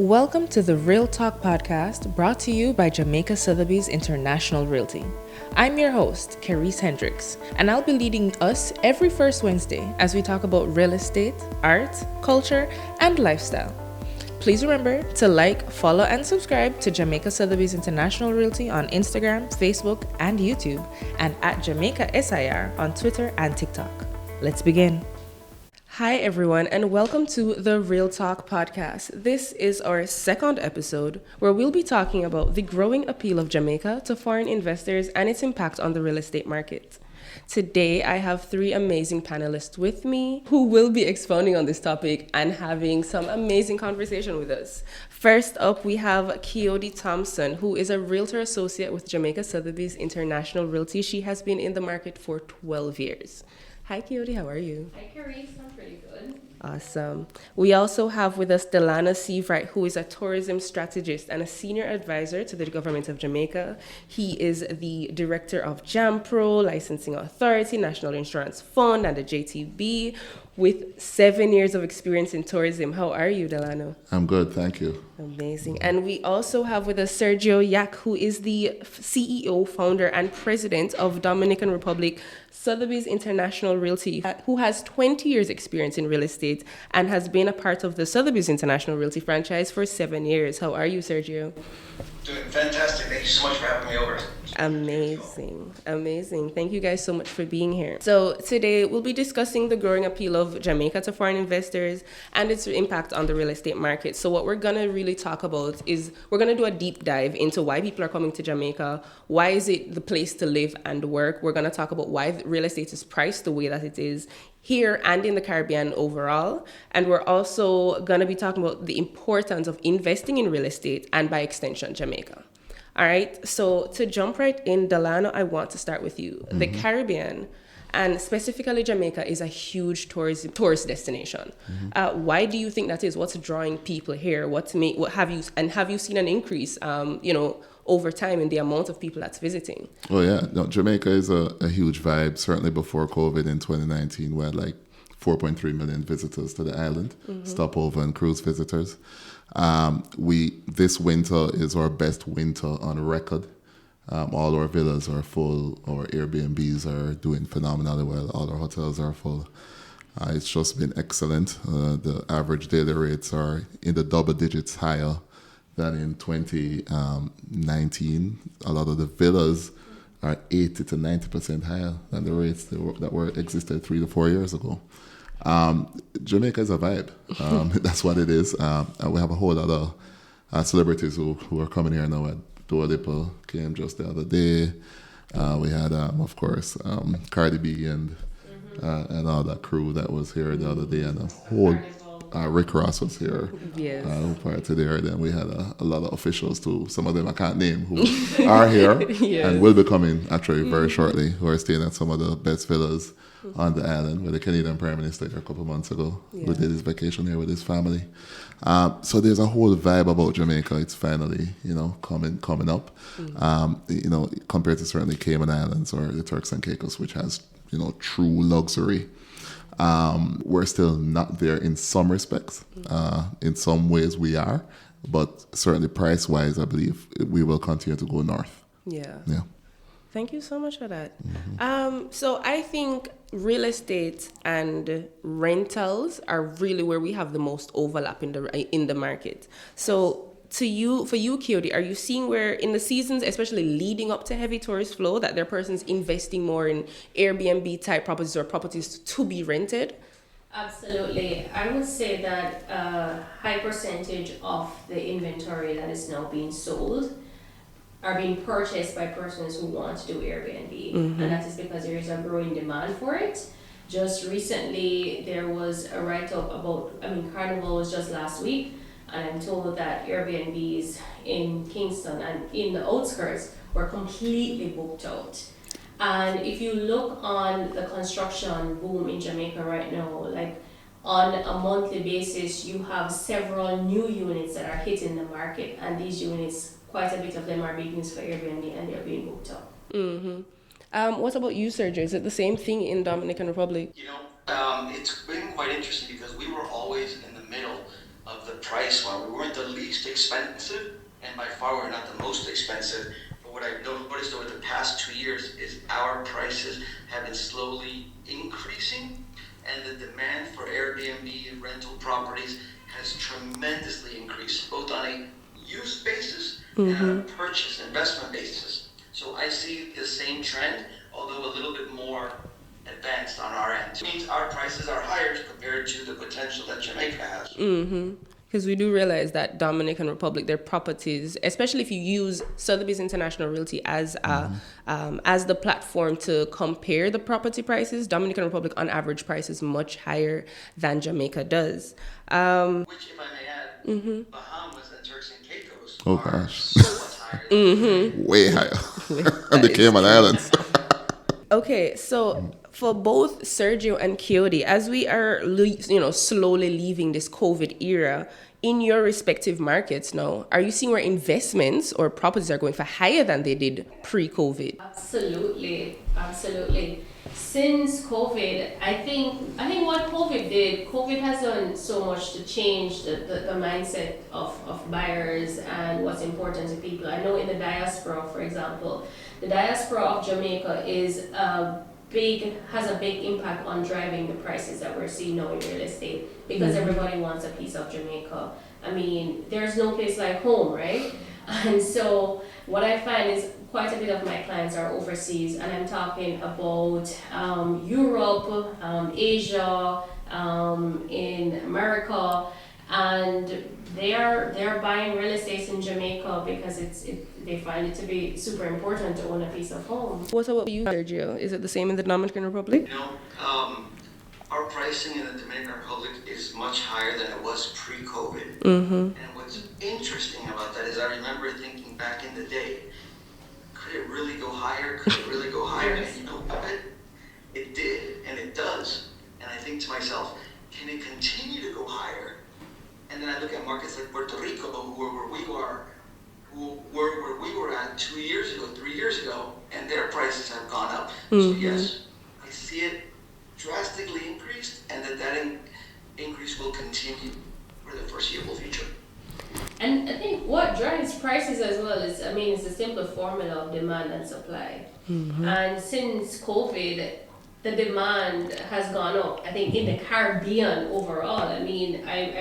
Welcome to the Real Talk podcast brought to you by Jamaica Sotheby's International Realty. I'm your host, Kerese Hendricks, and I'll be leading us every first Wednesday as we talk about real estate, art, culture, and lifestyle. Please remember to like, follow, and subscribe to Jamaica Sotheby's International Realty on Instagram, Facebook, and YouTube, and at Jamaica SIR on Twitter and TikTok. Let's begin. Hi, everyone, and welcome to the Real Talk podcast. This is our second episode where we'll be talking about the growing appeal of Jamaica to foreign investors and its impact on the real estate market. Today, I have three amazing panelists with me who will be expounding on this topic and having some amazing conversation with us. First up, we have Keody Thompson, who is a realtor associate with Jamaica Sotheby's International Realty. She has been in the market for 12 years. Hi, Keody, how are you? Hi, Kerese. I'm pretty good. Awesome. We also have with us Delano Seiveright, who is a tourism strategist and a senior advisor to the government of Jamaica. He is the director of JAMPRO, Licensing Authority, National Insurance Fund, and the JTB, with 7 years of experience in tourism. How are you, Delano? I'm good, thank you. Amazing. And we also have with us Sergio Llach, who is the CEO, founder, and president of Dominican Republic Sotheby's International Realty, who has 20 years experience in real estate and has been a part of the Sotheby's International Realty franchise for 7 years. How are you, Sergio? Doing fantastic. Thank you so much for having me over. Amazing. Thank you guys so much for being here. So today we'll be discussing the growing appeal of Jamaica to foreign investors and its impact on the real estate market. So what we're going to really talk about is we're going to do a deep dive into why people are coming to Jamaica. Why is it the place to live and work? We're going to talk about why real estate is priced the way that it is here and in the Caribbean overall. And we're also going to be talking about the importance of investing in real estate and by extension, Jamaica. All right. So to jump right in, Delano, I want to start with you. Mm-hmm. The Caribbean and specifically Jamaica is a huge tourist destination. Mm-hmm. Why do you think that is? What's drawing people here? Have you seen an increase, over time in the amount of people that's visiting? Oh yeah, no, Jamaica is a huge vibe. Certainly before COVID in 2019, we had like 4.3 million visitors to the island, stopover and cruise visitors. This winter is our best winter on record. All our villas are full, our Airbnbs are doing phenomenally well, all our hotels are full. It's just been excellent. The average daily rates are in the double digits higher than in 2019. A lot of the villas are 80 to 90% higher than the rates that were existed 3 to 4 years ago. Jamaica is a vibe. That's what it is. And we have a whole lot of celebrities who are coming here now. Dua Lipa came just the other day. We had, of course, Cardi B and all that crew that was here the other day, and a whole Rick Ross was here. Yes. Prior to there, then we had a lot of officials too. Some of them I can't name who are here yes. and will be coming actually very shortly. Who are staying at some of the best villas on the island, where the Canadian Prime Minister a couple of months ago who did his vacation here with his family. So there's a whole vibe about Jamaica. It's finally, coming up. Compared to certainly Cayman Islands or the Turks and Caicos, which has, true luxury. We're still not there in some respects. In some ways we are, but certainly price-wise, I believe we will continue to go north. Yeah. Thank you so much for that. So I think real estate and rentals are really where we have the most overlap in the market. So for you, Keody, are you seeing where in the seasons, especially leading up to heavy tourist flow, that there are persons investing more in Airbnb type properties or properties to be rented? Absolutely. I would say that a high percentage of the inventory that is now being sold are being purchased by persons who want to do Airbnb. And that is because there is a growing demand for it. Just recently, there was a write-up about, Carnival was just last week, and I'm told that Airbnbs in Kingston and in the outskirts were completely booked out. And if you look on the construction boom in Jamaica right now, like on a monthly basis, you have several new units that are hitting the market, and these units, quite a bit of them are being used for Airbnb and they're being booked up. What about you, Sergio? Is it the same thing in Dominican Republic? It's been quite interesting because we were always in the middle of the price one. We weren't the least expensive, and by far we're not the most expensive. But what I've noticed over the past 2 years is our prices have been slowly increasing, and the demand for Airbnb and rental properties has tremendously increased, both on a use basis and on a purchase investment basis. So I see the same trend, although a little bit more advanced on our end. It means our prices are higher compared to the potential that Jamaica has. Because we do realize that Dominican Republic, their properties, especially if you use Sotheby's International Realty as the platform to compare the property prices, Dominican Republic on average price is much higher than Jamaica does. Which, if I may add, Bahamas and Turks and Caicos are gosh. so much higher. Way higher. And the Cayman Islands. Okay, so for both Sergio and Keody, as we are, slowly leaving this COVID era, in your respective markets now, are you seeing where investments or properties are going for higher than they did pre-COVID? Absolutely. Since COVID, I think what COVID has done so much to change the mindset of buyers and what's important to people. I know in the diaspora, for example, the diaspora of Jamaica has a big impact on driving the prices that we're seeing now in real estate, because everybody wants a piece of Jamaica. I mean, there's no place like home, right? And so what I find is quite a bit of my clients are overseas, and I'm talking about Europe, Asia, in America, and they're buying real estate in Jamaica because they find it to be super important to own a piece of home. What about you, Sergio? Is it the same in the Dominican Republic? Our pricing in the Dominican Republic is much higher than it was pre-COVID. And what's interesting about that is I remember thinking back in the day, could it really go higher? Could it really go higher? And you know what? It did, and it does. And I think to myself, can it continue to go higher? And then I look at markets like Puerto Rico, who were where we were at 2 years ago, 3 years ago, and their prices have gone up. So yes, I see it drastically increased, and that increase will continue for the foreseeable future. And I think what drives prices as well is, it's a simple formula of demand and supply. And since COVID, the demand has gone up, I think, in the Caribbean overall. I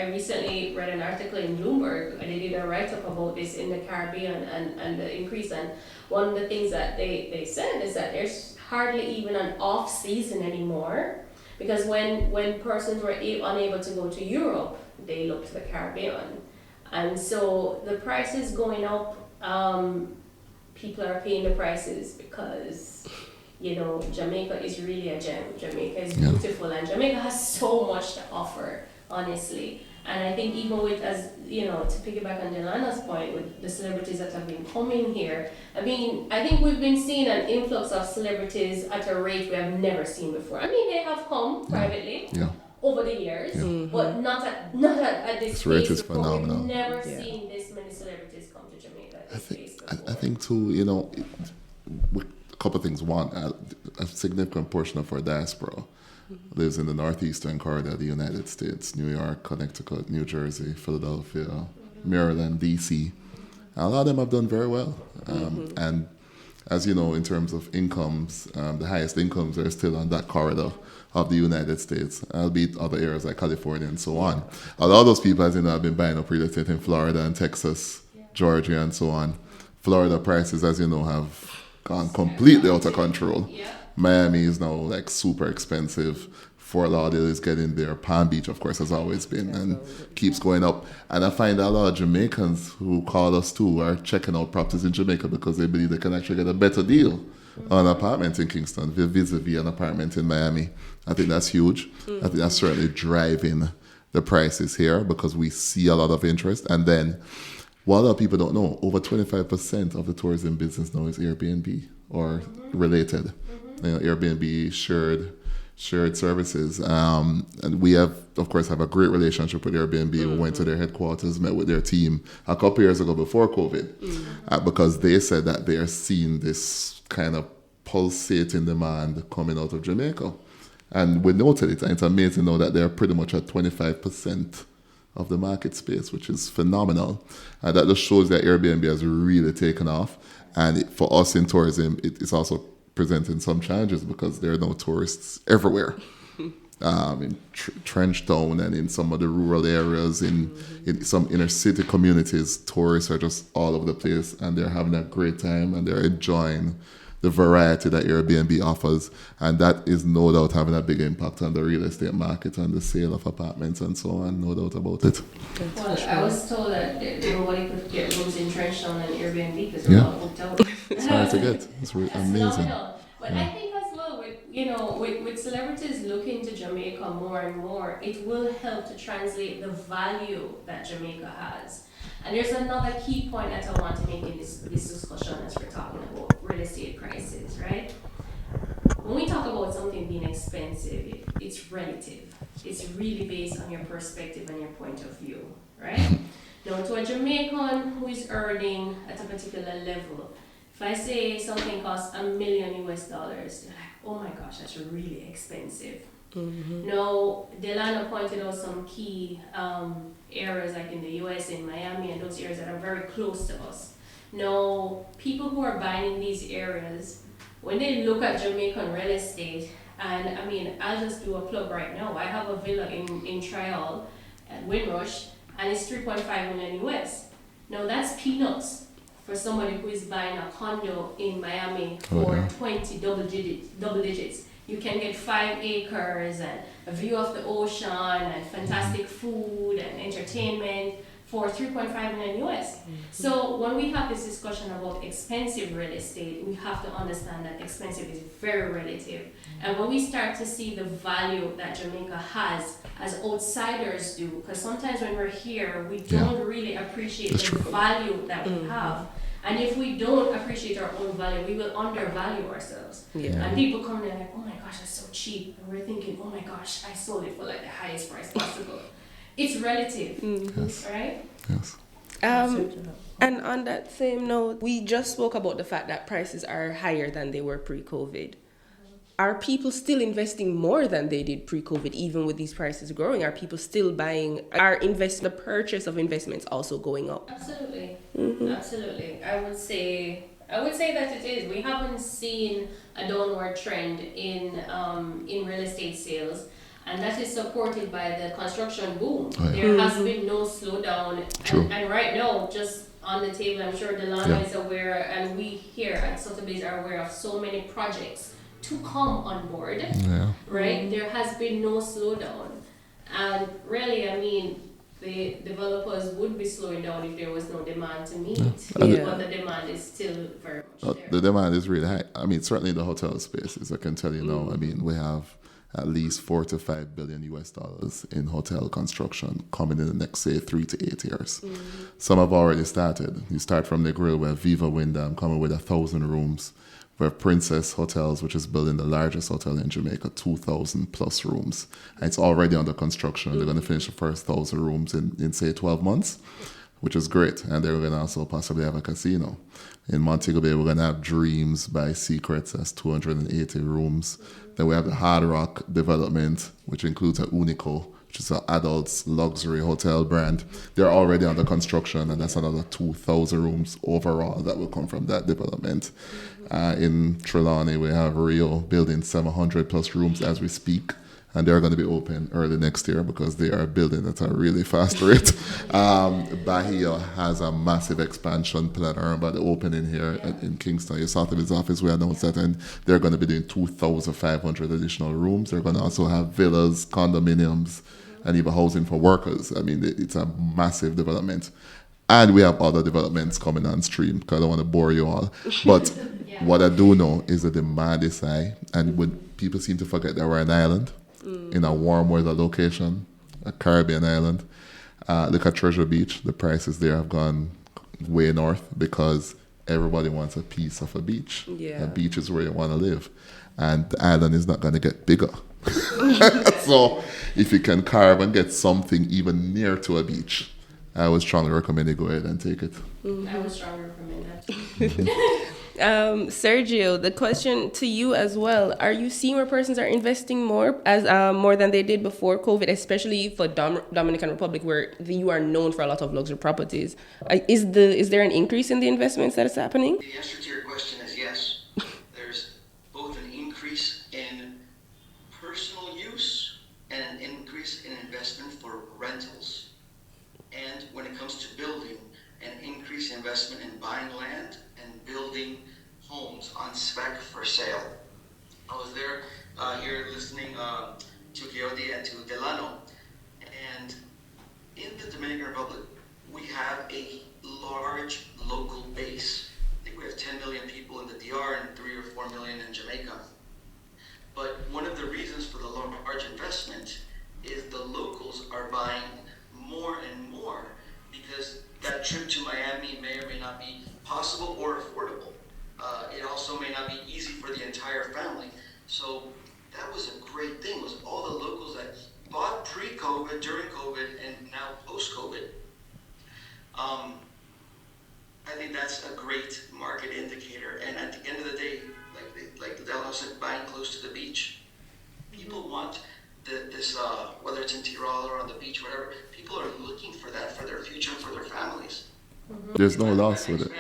recently read an article in Bloomberg, and they did a write-up about this in the Caribbean and the increase. And one of the things that they said is that there's hardly even an off-season anymore, because when persons were unable to go to Europe, they looked to the Caribbean. And so the prices going up, people are paying the prices because Jamaica is really a gem. Jamaica is beautiful, and Jamaica has so much to offer, honestly. And I think even with, to piggyback on Delano's point, with the celebrities that have been coming here, I think we've been seeing an influx of celebrities at a rate we have never seen before. They have come privately over the years, but not at this rate is before. phenomenal. We've never seen this many celebrities come to Jamaica at this pace before. I think too, a couple of things. One, a significant portion of our diaspora lives in the northeastern corridor of the United States: New York, Connecticut, New Jersey, Philadelphia, Maryland, DC. And a lot of them have done very well. And as you know, in terms of incomes, the highest incomes are still on that corridor of the United States, albeit other areas like California and so on. A lot of those people, as you know, have been buying up real estate in Florida and Texas, Georgia, and so on. Florida prices, as you know, have gone completely out of control. Miami is now like super expensive. Fort Lauderdale is getting there. Palm Beach, of course, has always been and keeps going up. And I find a lot of Jamaicans who call us too are checking out properties in Jamaica because they believe they can actually get a better deal on an apartment in Kingston vis-a-vis an apartment in Miami. I think that's huge. I think that's certainly driving the prices here because we see a lot of interest. And then what a lot of people don't know, over 25% of the tourism business now is Airbnb or related. Airbnb, shared services. And we have a great relationship with Airbnb. We went to their headquarters, met with their team a couple years ago before COVID, because they said that they are seeing this kind of pulsating demand coming out of Jamaica. And we noted it, and it's amazing now that they're pretty much at 25% of the market space, which is phenomenal. And that just shows that Airbnb has really taken off. And for us in tourism, it's also presenting some challenges because there are no tourists everywhere. In Trench Town and in some of the rural areas, in some inner city communities, tourists are just all over the place, and they're having a great time and they're enjoying the variety that Airbnb offers, and that is no doubt having a big impact on the real estate market and the sale of apartments and so on, no doubt about it. Well, I was told that nobody could get rooms in Trench Town and Airbnb because they're all booked out. It's hard to get. It's really amazing. Phenomenal. But I think as well, with celebrities looking to Jamaica more and more, it will help to translate the value that Jamaica has. And there's another key point that I want to make in this discussion as we're talking about real estate prices, right? When we talk about something being expensive, it's relative. It's really based on your perspective and your point of view, right? Now, to a Jamaican who is earning at a particular level, if I say something costs $1 million US, they're like, oh my gosh, that's really expensive. Mm-hmm. Now, Delano pointed out some key areas like in the US, in Miami, and those areas that are very close to us. Now, people who are buying in these areas, when they look at Jamaican real estate, and I mean, I'll just do a plug right now. I have a villa in Trial at Windrush, and it's 3.5 million US. Now, that's peanuts for somebody who is buying a condo in Miami for 20 double digits. You can get 5 acres and a view of the ocean and fantastic food and entertainment for 3.5 million US. Mm-hmm. So when we have this discussion about expensive real estate, we have to understand that expensive is very relative. Mm-hmm. And when we start to see the value that Jamaica has as outsiders do, because sometimes when we're here, we don't really appreciate the value that we have. And if we don't appreciate our own value, we will undervalue ourselves. Yeah. And people come in like, oh my gosh, that's so cheap. And we're thinking, oh my gosh, I sold it for like the highest price possible. It's relative, right? Yes. And on that same note, we just spoke about the fact that prices are higher than they were pre-COVID. Are people still investing more than they did pre-COVID, even with these prices growing? Are people still buying? The purchase of investments also going up? Absolutely, absolutely. I would say that it is. We haven't seen a downward trend in real estate sales, and that is supported by the construction boom. Oh, yeah. There has been no slowdown, and right now, just on the table, I'm sure Delano is aware, and we here at Sotheby's are aware of so many projects to come on board, right? There has been no slowdown, and really, I mean, the developers would be slowing down if there was no demand to meet, but the demand is still very much there. The demand is really high. I mean, certainly the hotel spaces, I can tell you now, I mean, we have at least $4 to $5 billion US in hotel construction coming in the next, say, 3 to 8 years. Some have already started. You start from the grill where Viva Wyndham coming with 1,000 rooms. We have Princess Hotels, which is building the largest hotel in Jamaica, 2,000 plus rooms. And it's already under construction. They're going to finish the first 1,000 rooms in say, 12 months, which is great. And they're going to also possibly have a casino. In Montego Bay, we're going to have Dreams by Secrets, that's 280 rooms. Then we have the Hard Rock development, which includes a Unico, which is an adults luxury hotel brand. They're already under construction, and that's another 2,000 rooms overall that will come from that development. In Trelawney, we have Rio building 700 plus rooms as we speak, and they're going to be open early next year because they are building at a really fast rate. Bahia has a massive expansion plan about the opening here in Kingston. Your Sotheby's office, we announced that, and they're going to be doing 2,500 additional rooms. They're going to also have villas, condominiums, and even housing for workers. I mean, it's a massive development. And we have other developments coming on stream because I don't want to bore you all. But what I do know is the demand is high. And when people seem to forget that we're an island in a warm weather location, a Caribbean island. Look at Treasure Beach. The prices there have gone way north because everybody wants a piece of a beach. Yeah. A beach is where you want to live. And the island is not going to get bigger. So if you can carve and get something even near to a beach, I would strongly recommend you go ahead and take it. I would strongly recommend that. Sergio, the question to you as well: are you seeing where persons are investing more more than they did before COVID, especially for Dominican Republic, where you are known for a lot of luxury properties? Is there an increase in the investments that is happening? The answer to your question is yes. There's both an increase in personal use and an increase in investment for rentals. And when it comes to building, an increased investment in buying land and building homes on spec for sale. I was there here listening to Keody and to Delano, and in the Dominican Republic, we have a large local base. I think we have 10 million people in the DR and 3 or 4 million in Jamaica. But one of the reasons for the large investment is the locals are buying more and more because that trip to Miami may or may not be possible or affordable. It also may not be easy for the entire family. So that was a great thing, was all the locals that bought pre-COVID, during COVID, and now post-COVID. I think that's a great market indicator. And at the end of the day, like Delano said, buying close to the beach, people want this, whether it's in Tirol or on the beach, whatever, people are looking for that for their future and for their families. There's no loss with it.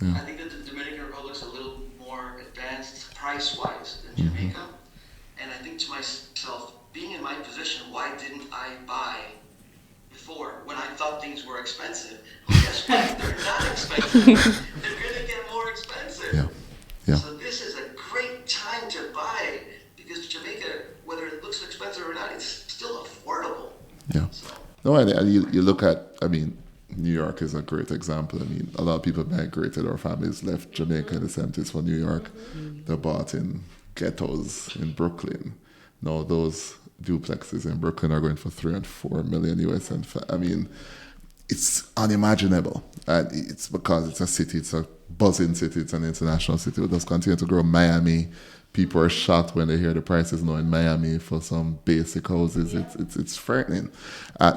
I think that the Dominican Republic's a little more advanced price-wise than Jamaica. And I think to myself, being in my position, why didn't I buy before when I thought things were expensive? Well, guess what? They're not expensive. They're going to get more expensive. Yeah. So this is a great time to buy because Jamaica, whether it looks expensive or not, it's still affordable. Yeah. So. No, and you look at, I mean, New York is a great example. I mean, a lot of people migrated, our families left Jamaica in the 70s for New York. They bought in ghettos in Brooklyn. Now those duplexes in Brooklyn are going for 3 and 4 million US. And I mean, it's unimaginable. And it's because it's a city, it's a buzzing city, it's an international city. We'll just continue to grow. Miami, people are shocked when they hear the prices now in Miami for some basic houses. It's frightening.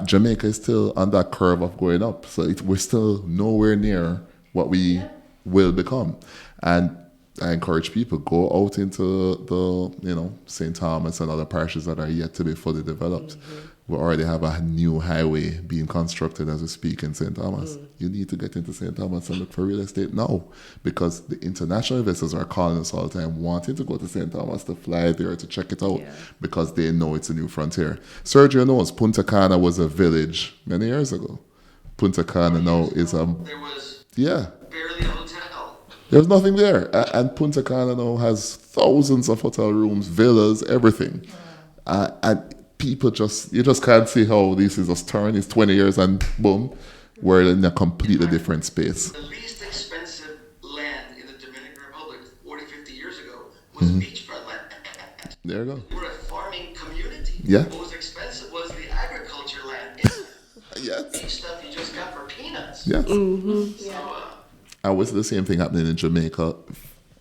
Jamaica is still on that curve of going up. So we're still nowhere near what we will become. And I encourage people, go out into the, St. Thomas and other parishes that are yet to be fully developed. We already have a new highway being constructed as we speak in St. Thomas. You need to get into St. Thomas and look for real estate now because the international investors are calling us all the time, wanting to go to St. Thomas, to fly there, to check it out because they know it's a new frontier. Sergio knows Punta Cana was a village many years ago. Punta Cana now is there was barely a hotel. There's nothing there. And Punta Cana now has thousands of hotel rooms, villas, everything. And people you just can't see how this is just turn. It's 20 years and boom, we're in a completely different space. The least expensive land in the Dominican Republic 40, 50 years ago was beachfront land. There you go. We're a farming community. Yeah. What was expensive was the agriculture land. Yes. Beach stuff you just got for peanuts. Yes. So, And was the same thing happening in Jamaica.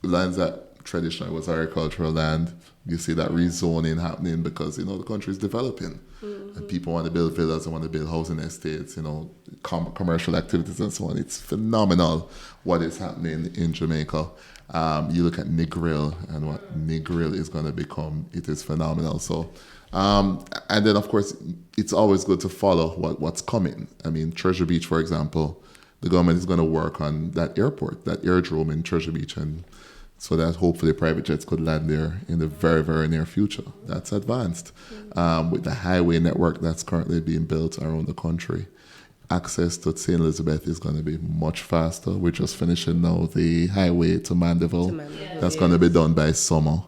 Lands that traditionally was agricultural land, you see that rezoning happening because, the country is developing. And people want to build villas, they want to build housing estates, commercial activities and so on. It's phenomenal what is happening in Jamaica. You look at Negril and what Negril is going to become. It is phenomenal. So, and then, of course, it's always good to follow what's coming. I mean, Treasure Beach, for example, the government is going to work on that airport, that airdrome in Treasure Beach, and so that hopefully private jets could land there in the very, very near future. That's advanced. With the highway network that's currently being built around the country, access to St. Elizabeth is going to be much faster. We're just finishing now the highway to Mandeville. That's going to be done by summer.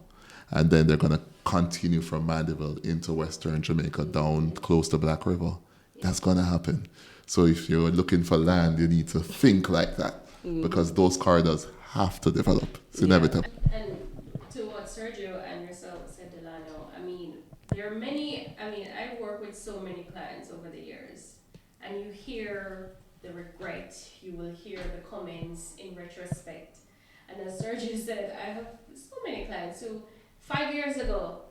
And then they're going to continue from Mandeville into Western Jamaica down close to Black River. That's going to happen. So if you're looking for land, you need to think like that because those corridors have to develop. It's inevitable. And to what Sergio and yourself said, Delano, there are many, I work with so many clients over the years, and you hear the regret, you will hear the comments in retrospect. And as Sergio said, I have so many clients who 5 years ago,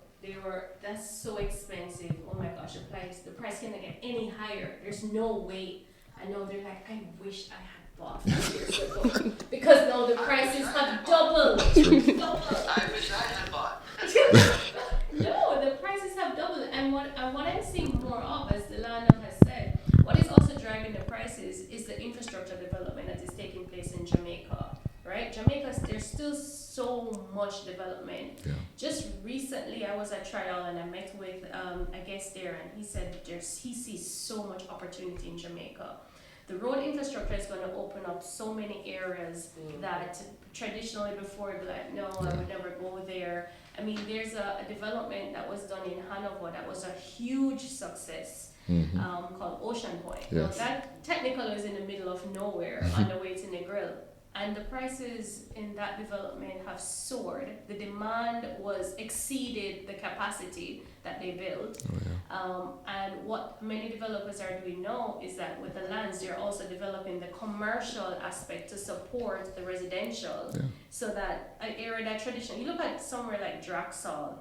that's so expensive. Oh my gosh, the price cannot get any higher. There's no way. I know they're like, I wish I had bought 5 years ago. Because now the prices have doubled. I wish I had bought. No, the prices have doubled. And what I'm seeing more of, as Delano has said, what is also driving the prices is the infrastructure development that is taking place in Jamaica. Right? Jamaica, there's still so much development. Yeah. Just recently, I was at Trial and I met with a guest there, and he said he sees so much opportunity in Jamaica. The road infrastructure is going to open up so many areas that traditionally before it'd be like, no, I would never go there. I mean, there's a development that was done in Hanover that was a huge success. Called Ocean Point. Yes. Now, that technically is in the middle of nowhere on the way to Negril. And the prices in that development have soared. The demand exceeded the capacity that they built. And what many developers are doing now is that with the lands, they're also developing the commercial aspect to support the residential. So that an area that traditionally, you look at somewhere like Draxall.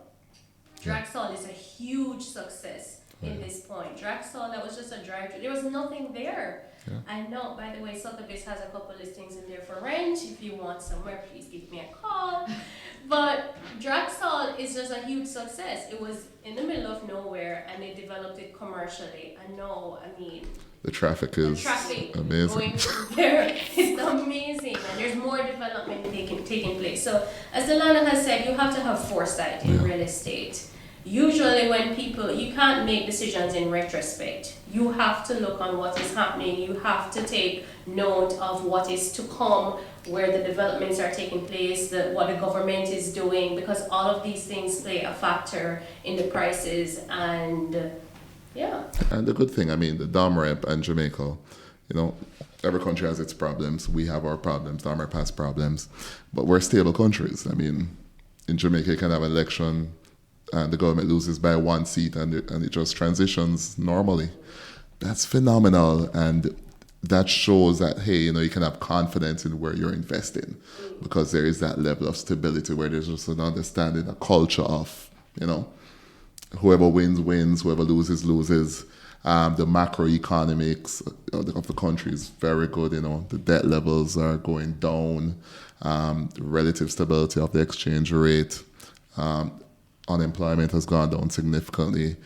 Draxall is a huge success in this point. Draxall, that was just a drive-through. There was nothing there. I know, by the way, Sotheby's has a couple listings in there for rent. If you want somewhere, please give me a call. But Draxall is just a huge success. It was in the middle of nowhere, and they developed it commercially. And no, I mean, the traffic is amazing. Going through there is amazing, and there's more development taking place. So, as Delano has said, you have to have foresight in real estate. Usually when you can't make decisions in retrospect. You have to look on what is happening. You have to take note of what is to come, where the developments are taking place, what the government is doing, because all of these things play a factor in the prices. And And the good thing, I mean, the DOMREP and Jamaica, every country has its problems. We have our problems. DOMREP has problems. But we're stable countries. I mean, in Jamaica, you can have an election and the government loses by 1 seat and it just transitions normally. That's phenomenal. And that shows that, hey, you can have confidence in where you're investing because there is that level of stability where there's just an understanding, a culture of, whoever wins, whoever loses. The macroeconomics of the country is very good. The debt levels are going down, relative stability of the exchange rate. Unemployment has gone down significantly,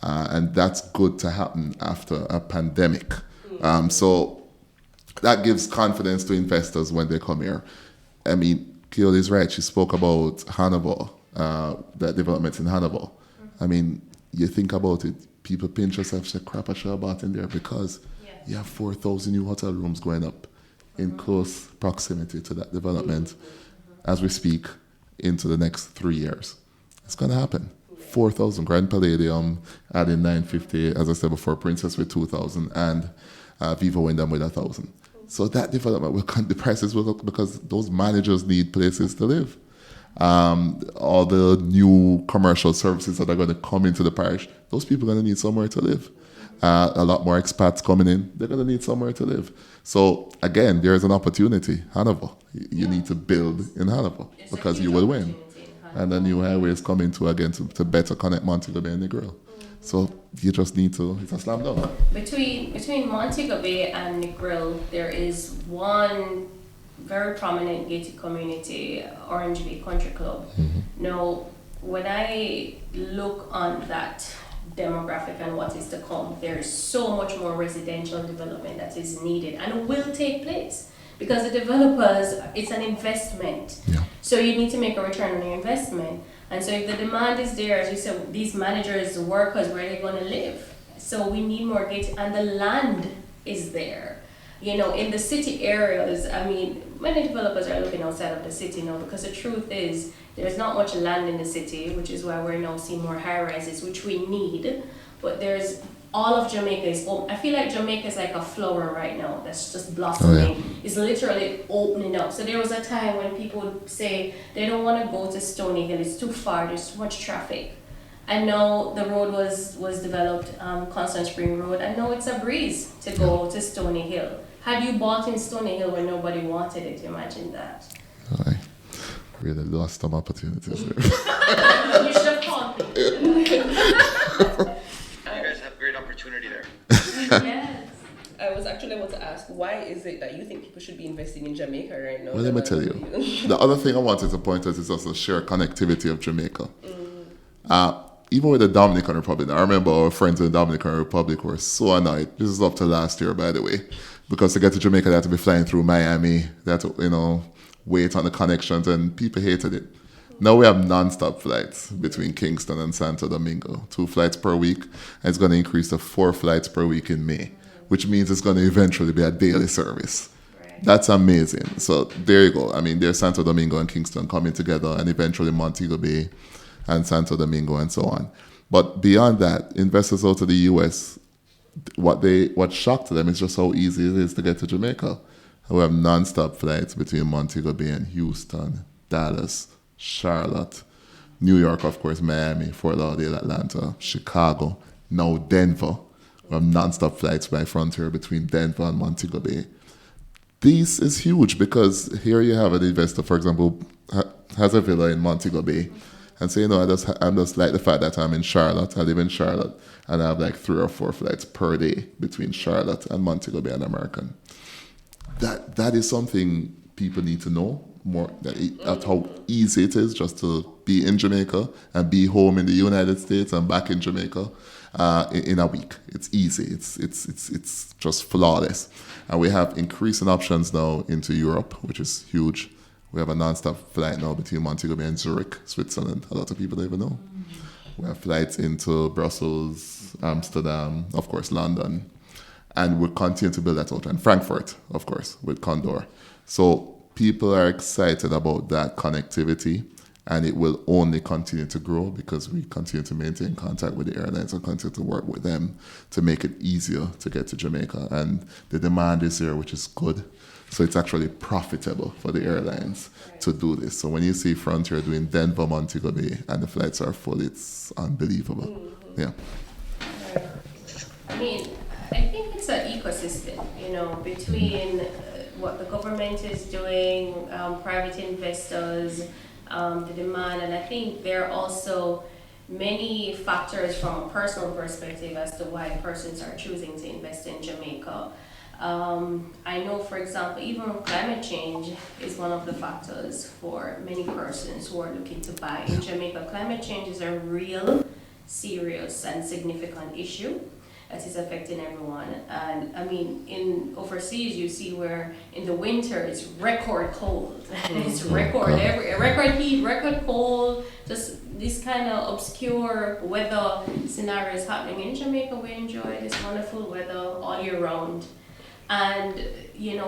and that's good to happen after a pandemic. So that gives confidence to investors when they come here. I mean, Keody's right. She spoke about Hanover, the developments in Hanover. I mean, you think about it, people pinch yourself, say, crap, I should have bought in there because you have 4,000 new hotel rooms going up in close proximity to that development as we speak into the next 3 years. It's going to happen. 4,000, Grand Palladium, adding 950, as I said before, Princess with 2,000, and Viva Wyndham with 1,000. So that development, the prices will up because those managers need places to live. All the new commercial services that are going to come into the parish, those people are going to need somewhere to live. A lot more expats coming in, they're going to need somewhere to live. So again, there is an opportunity. Hanover, you need to build in Hanover because you will win. And the new highways coming to better connect Montego Bay and Negril. So you just need to, it's a slam dunk. Between Montego Bay and Negril, there is one very prominent gated community, Orange Bay Country Club. Now, when I look on that demographic and what is to come, there is so much more residential development that is needed and will take place. Because the developers, it's an investment. So you need to make a return on your investment. And so if the demand is there, as you said, these managers, the workers, where are they going to live? So we need more gates, and the land is there. In the city areas, I mean, many developers are looking outside of the city now because the truth is there's not much land in the city, which is why we're now seeing more high-rises, which we need. But there's all of Jamaica is open. I feel like Jamaica is like a flower right now that's just blossoming. It's literally opening up. So there was a time when people would say they don't want to go to Stony Hill, it's too far, there's too much traffic. And now the road was developed, Constant Spring Road, and now it's a breeze to go to Stony Hill. Had you bought in Stony Hill when nobody wanted it, imagine that. I really lost some opportunities there. You should have called me. You guys have great opportunity there. Yes. I was actually actually want to ask, why is it that you think people should be investing in Jamaica right now? Well, let me tell you. The other thing I wanted to point out is also sheer connectivity of Jamaica. Even with the Dominican Republic, I remember our friends in the Dominican Republic were so annoyed. This is up to last year, by the way. Because to get to Jamaica, they had to be flying through Miami. They had to, wait on the connections, and people hated it. Now we have non-stop flights between Kingston and Santo Domingo. 2 flights per week. And it's going to increase to 4 flights per week in May, which means it's going to eventually be a daily service. That's amazing. So there you go. I mean, there's Santo Domingo and Kingston coming together, and eventually Montego Bay and Santo Domingo and so on. But beyond that, investors out of the US, what shocked them is just how easy it is to get to Jamaica. We have non-stop flights between Montego Bay and Houston, Dallas, Charlotte, New York, of course, Miami, Fort Lauderdale, Atlanta, Chicago, now Denver. We have non-stop flights by Frontier between Denver and Montego Bay. This is huge because here you have an investor, for example, has a villa in Montego Bay, and say, I'm just like the fact that I'm in Charlotte, I live in Charlotte, and I have like 3 or 4 flights per day between Charlotte and Montego Bay and American. That is something people need to know more, that how easy it is just to be in Jamaica and be home in the United States and back in Jamaica in a week. It's easy. It's just flawless. And we have increasing options now into Europe, which is huge. We have a non-stop flight now between Montego Bay and Zurich, Switzerland. A lot of people don't even know. We have flights into Brussels, Amsterdam, of course, London. And we'll continue to build that out. And Frankfurt, of course, with Condor. So people are excited about that connectivity. And it will only continue to grow because we continue to maintain contact with the airlines and continue to work with them to make it easier to get to Jamaica. And the demand is there, which is good. So it's actually profitable for the airlines to do this. So when you see Frontier doing Denver, Montego Bay, and the flights are full, it's unbelievable. Yeah. I mean, I think it's an ecosystem, between what the government is doing, private investors, the demand, and I think there are also many factors from a personal perspective as to why persons are choosing to invest in Jamaica. I know, for example, even climate change is one of the factors for many persons who are looking to buy in Jamaica. Climate change is a real, serious, and significant issue that is affecting everyone. And I mean, in overseas, you see where in the winter it's record cold, it's record heat, record cold, just this kind of obscure weather scenarios happening. In Jamaica, we enjoy this wonderful weather all year round. And,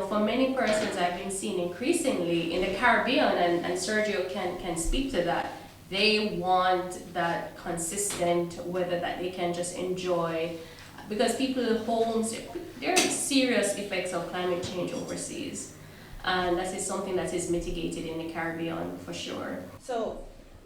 for many persons I've been seeing increasingly in the Caribbean, and Sergio can speak to that, they want that consistent weather that they can just enjoy. Because people's homes, there are serious effects of climate change overseas. And that is something that is mitigated in the Caribbean for sure. So,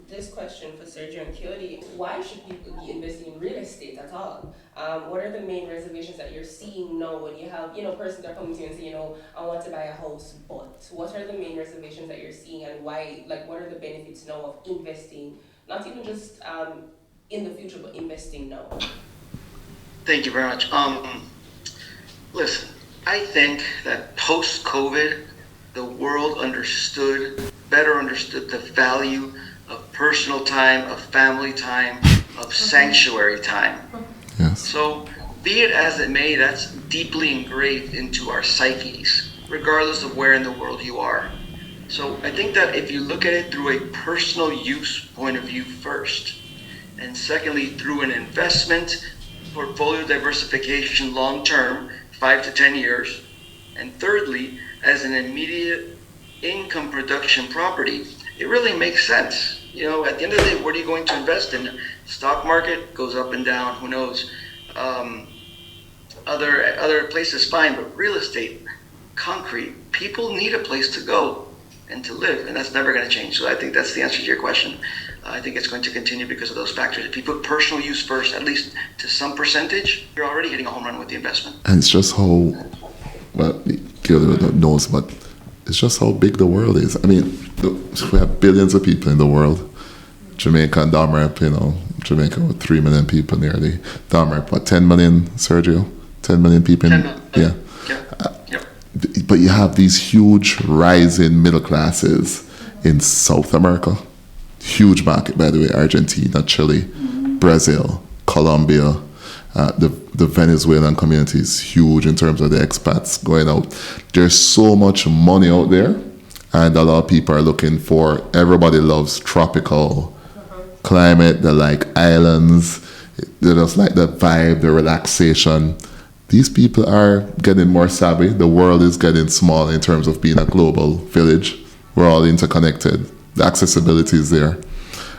this question for Sergio and Keody, why should people be investing in real estate at all? What are the main reservations that you're seeing now when you have, persons are coming to you and say, I want to buy a house, but what are the main reservations that you're seeing, and why, what are the benefits now of investing, not even just in the future, but investing now? Thank you very much. Listen, I think that post-COVID, the world better understood the value of personal time, of family time, of sanctuary time. Yes. So be it as it may, that's deeply engraved into our psyches, regardless of where in the world you are. So I think that if you look at it through a personal use point of view first, and secondly, through an investment portfolio diversification long-term, 5 to 10 years, and thirdly, as an immediate income production property, it really makes sense. At the end of the day, what are you going to invest in? Stock market goes up and down, who knows? Other places, fine, but real estate, concrete, people need a place to go and to live, and that's never going to change. So I think that's the answer to your question. I think it's going to continue because of those factors. If you put personal use first, at least to some percentage, you're already hitting a home run with the investment. And it's just how, Keody knows, but it's just how big the world is. I mean, we have billions of people in the world. Jamaica and Domrep, Jamaica with 3 million people nearly. Domrep, 10 million, Sergio? 10 million people? 10 million. Yeah. but you have these huge rising middle classes in South America. Huge market, by the way, Argentina, Chile, Brazil, Colombia. The Venezuelan community is huge in terms of the expats going out. There's so much money out there, and a lot of people are looking for, everybody loves tropical climate, they like islands, they just like the vibe, the relaxation. These people are getting more savvy. The world is getting small in terms of being a global village. We're all interconnected. The accessibility is there.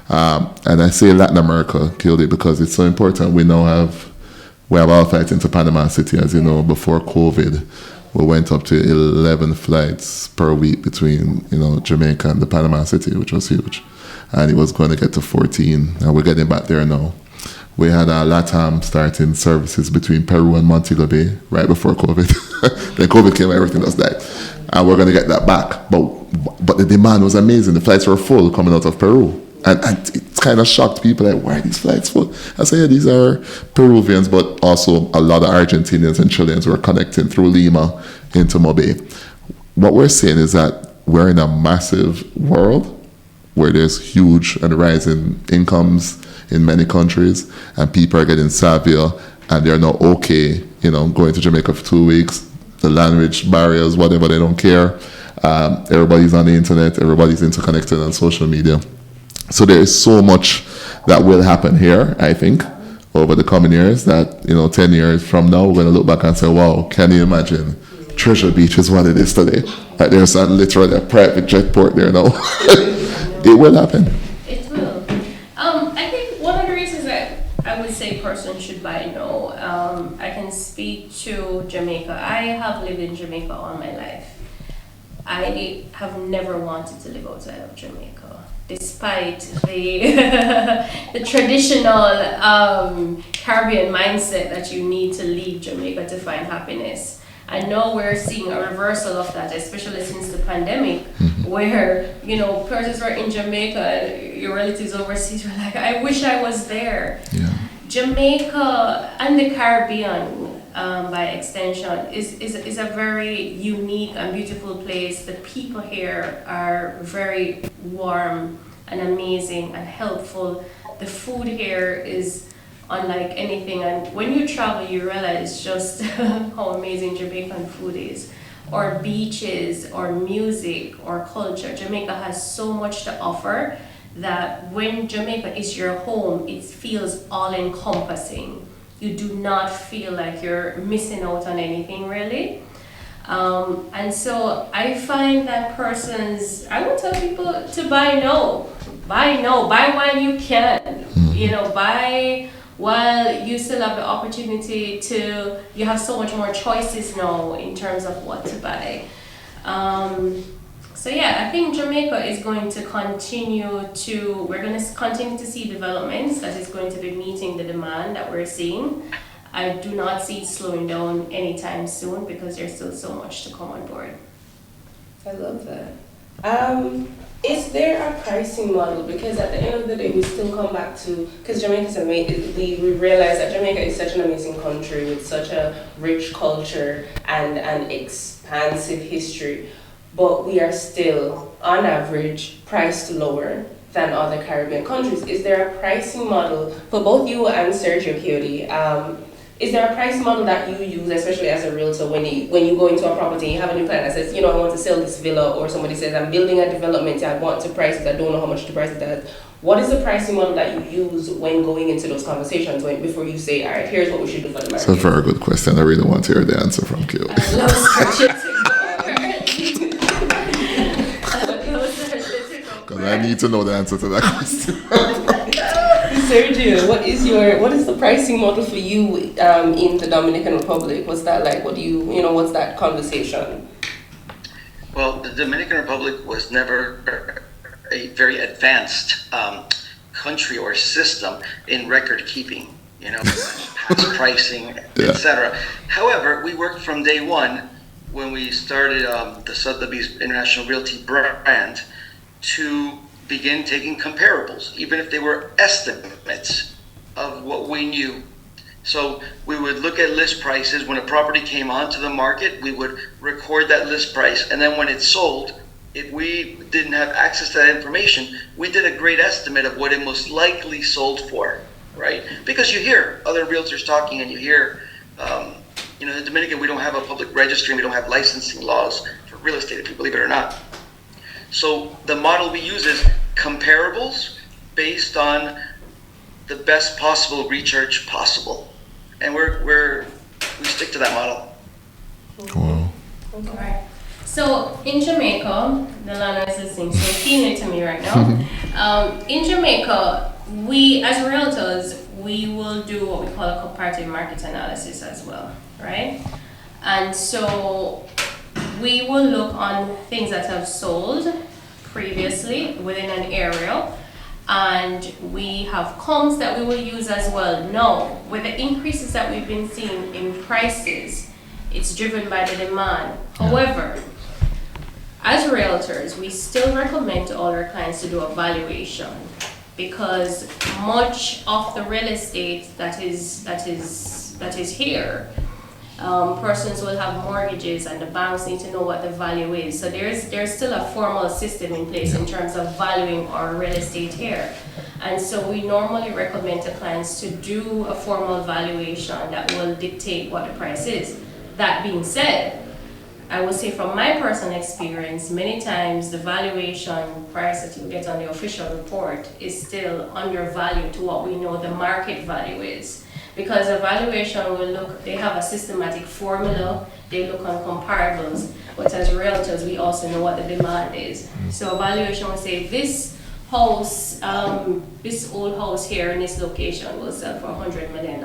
And I say Latin America, Keody, because it's so important. We have our flights into Panama City, as you know. Before COVID, we went up to 11 flights per week between, Jamaica and the Panama City, which was huge. And it was going to get to 14, and we're getting back there now. We had a LATAM starting services between Peru and Montego Bay right before COVID. Then COVID came, everything just died. And we're going to get that back. But the demand was amazing. The flights were full coming out of Peru. And it kind of shocked people, like, why are these flights full? I said, yeah, these are Peruvians, but also a lot of Argentinians and Chileans who are connecting through Lima into Mobay. What we're saying is that we're in a massive world where there's huge and rising incomes in many countries, and people are getting savvier, and they're not okay, going to Jamaica for 2 weeks. The language barriers, whatever, they don't care. Everybody's on the internet, everybody's interconnected on social media. So there is so much that will happen here, I think, over the coming years, that 10 years from now, we're going to look back and say, wow, can you imagine? Treasure Beach is what it is today. Like, there's literally a private jet port there now. It will happen. It will. I think one of the reasons that I would say persons should buy no, I can speak to Jamaica. I have lived in Jamaica all my life. I have never wanted to live outside of Jamaica, despite the traditional Caribbean mindset that you need to leave Jamaica to find happiness. I know we're seeing a reversal of that, especially since the pandemic, where, persons were in Jamaica and your relatives overseas were like, I wish I was there. Yeah. Jamaica and the Caribbean, by extension, is a very unique and beautiful place. The people here are very warm and amazing and helpful. The food here is unlike anything, and when you travel you realize just how amazing Jamaican food is, or beaches, or music, or culture. Jamaica has so much to offer that when Jamaica is your home, it feels all-encompassing. You do not feel like you're missing out on anything, really. And so I find that I would tell people to buy while you can. Buy while you still have the opportunity to. You have so much more choices now in terms of what to buy. So yeah, I think Jamaica is going to we're going to continue to see developments that is going to be meeting the demand that we're seeing. I do not see it slowing down anytime soon because there's still so much to come on board. I love that. Is there a pricing model? Because at the end of the day, we still come back to, because Jamaica's amazing. We realize that Jamaica is such an amazing country with such a rich culture and an expansive history, but we are still, on average, priced lower than other Caribbean countries. Is there a pricing model for both you and Sergio Keody? Is there a price model that you use, especially as a realtor, when you go into a property and you have a new client that says, I want to sell this villa, or somebody says, I'm building a development, I want to price it, I don't know how much to price it at. What is the pricing model that you use when going into those conversations, before you say, all right, here's what we should do for the market? It's a very good question. I really want to hear the answer from Keody. I love strategist. Because I need to know the answer to that question. Sergio, what is the pricing model for you in the Dominican Republic? What's that like? What's that conversation? Well, the Dominican Republic was never a very advanced country or system in record keeping, past pricing, etc. However, we worked from day one when we started the Sotheby's International Realty brand to begin taking comparables, even if they were estimates of what we knew So we would look at list prices. When a property came onto the market, we would record that list price. And then when it sold, if we didn't have access to that information, we did a great estimate of what it most likely sold for, right? Because you hear other realtors talking, and you hear, in the Dominican, we don't have a public registry, and we don't have licensing laws for real estate, if you believe it or not. So the model we use is comparables based on the best possible research possible. And we stick to that model. Wow. Okay. So in Jamaica, Delano is listening so keenly to me right now. In Jamaica, we as realtors, we will do what we call a comparative market analysis as well, right? And so we will look on things that have sold previously within an area, and we have comps that we will use as well. Now, with the increases that we've been seeing in prices, it's driven by the demand. However, as realtors, we still recommend to all our clients to do a valuation, because much of the real estate that is here, persons will have mortgages, and the banks need to know what the value is. So there's still a formal system in place in terms of valuing our real estate here. And so we normally recommend to clients to do a formal valuation that will dictate what the price is. That being said, I will say from my personal experience, many times the valuation price that you get on the official report is still undervalued to what we know the market value is. Because a valuation will look, they have a systematic formula, they look on comparables, but as realtors, we also know what the demand is. So a valuation will say this house, this old house here in this location will sell for $100 million.